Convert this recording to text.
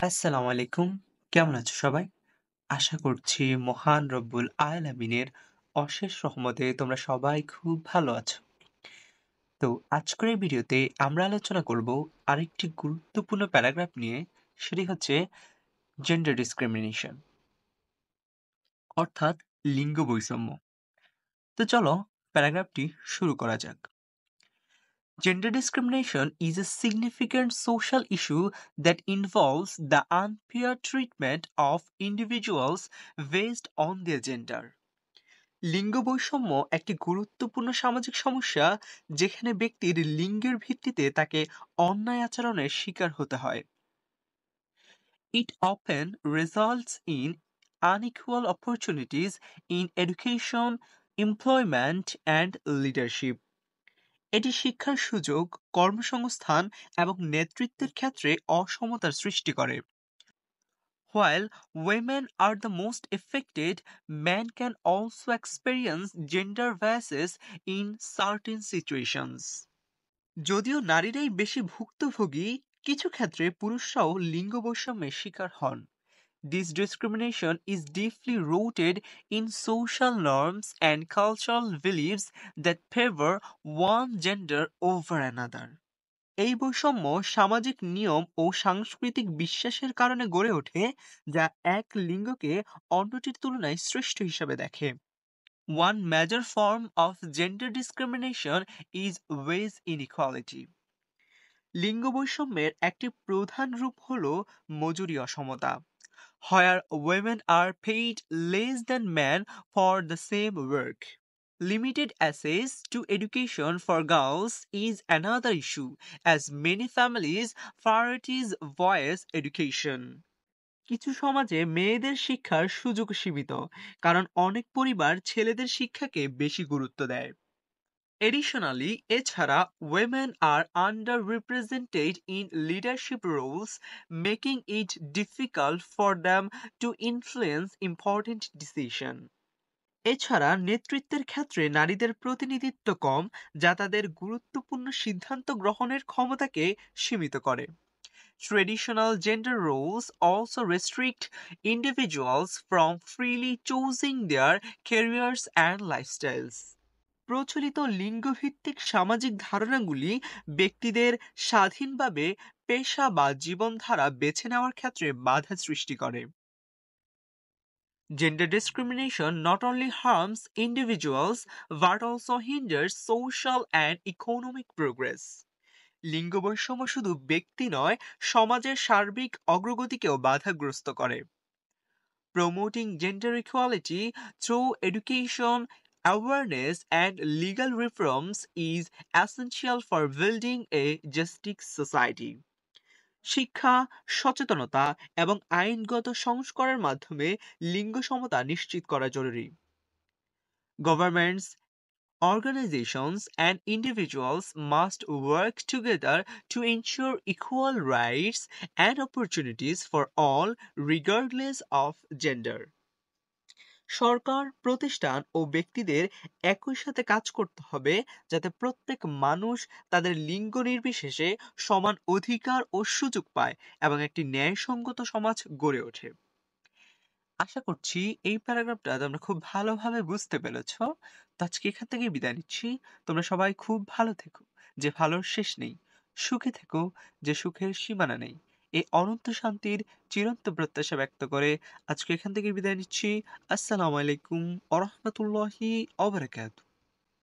আসসালামু আলাইকুম। কেমন আছো সবাই? আশা করছি মহান রব্বুল আলামিনের অশেষ রহমতে তোমরা সবাই খুব ভালো আছো। তো আজকের এই ভিডিওতে আমরা আলোচনা করব আরেকটি গুরুত্বপূর্ণ প্যারাগ্রাফ নিয়ে, সেটি হচ্ছে জেন্ডার ডিসক্রিমিনেশন অর্থাৎ লিঙ্গ বৈষম্য। তো চলো প্যারাগ্রাফটি শুরু করা যাক। Gender discrimination is a significant social issue that involves the unfair treatment of individuals based on their gender. লিঙ্গ বৈষম্য একটি গুরুত্বপূর্ণ সামাজিক সমস্যা যেখানে ব্যক্তির লিঙ্গের ভিত্তিতে তাকে অন্যায় আচরণের শিকার হতে হয়। It often results in unequal opportunities in education, employment, and leadership. এটি শিক্ষার সুযোগ, কর্মসংস্থান এবং নেতৃত্বের ক্ষেত্রে অসমতার সৃষ্টি করে। While women are the most affected, men can also experience gender biases in certain situations. যদিও নারীরাই বেশি ভুক্তভোগী, কিছু ক্ষেত্রে পুরুষরাও লিঙ্গ বৈষম্যের শিকার হন। This discrimination is deeply rooted in social norms and cultural beliefs that favor one gender over another. এই বৈষম্য সামাজিক নিয়ম ও সাংস্কৃতিক বিশ্বাসের কারণে গড়ে ওঠে, যা এক লিঙ্গকে অন্যটির তুলনায় শ্রেষ্ঠ হিসাবে দেখে। One major form of gender discrimination is wage inequality. লিঙ্গ বৈষম্যের একটি প্রধান রূপ হল মজুরি অসমতা, where women are paid less than men for the same work. Limited access to education for girls is another issue, as many families prioritize boys' education. কিছু সমাজে মেয়েদের শিক্ষার সুযোগ সীমিত, কারণ অনেক পরিবার ছেলেদের শিক্ষাকে বেশি গুরুত্ব দেয়। Additionally, এছাড়া women are underrepresented in leadership roles, making it difficult for them to influence important decisions. এছাড়া নেতৃত্বের ক্ষেত্রে নারীদের প্রতিনিধিত্ব কম, যা তাদের গুরুত্বপূর্ণ সিদ্ধান্ত গ্রহণের ক্ষমতাকে সীমিত করে। Traditional gender roles also restrict individuals from freely choosing their careers and lifestyles. প্রচলিত লিঙ্গভিত্তিক সামাজিক ধারণাগুলি ব্যক্তিদের স্বাধীনভাবে পেশা বা জীবনধারা বেছে নেওয়ার ক্ষেত্রে বাধা সৃষ্টি করে। Gender discrimination not only harms individuals but also hinders social and economic progress. লিঙ্গ বৈষম্য শুধু ব্যক্তি নয়, সমাজের সার্বিক অগ্রগতিকেও বাধাগ্রস্ত করে। Promoting gender equality through education, awareness, and legal reforms is essential for building a just society. শিক্ষা, সচেতনতা এবং আইনগত সংস্কারের মাধ্যমে লিঙ্গ সমতা নিশ্চিত করা জরুরি। Governments, organizations, and individuals must work together to ensure equal rights and opportunities for all, regardless of gender. সরকার, প্রতিষ্ঠান ও ব্যক্তিদের একই সাথে কাজ করতে হবে, যাতে প্রত্যেক মানুষ তাদের লিঙ্গ নির্বিশেষে সমান অধিকার ও সুযোগ পায় এবং একটি ন্যায়সঙ্গত সমাজ গড়ে ওঠে। আশা করছি এই প্যারাগ্রাফটা তোমরা খুব ভালোভাবে বুঝতে পেরেছো। তো আজকে এখান থেকেই বিদায় নিচ্ছি। তোমরা সবাই খুব ভালো থেকো, যে ভালোর শেষ নেই। সুখে থেকো, যে সুখের সীমানা নেই। এই অনন্ত শান্তির চিরন্ত প্রত্যাশা ব্যক্ত করে আজকে এখান থেকে বিদায় নিচ্ছি। আসসালামু আলাইকুম ওয়া রাহমাতুল্লাহি ওয়া বারাকাতুহু।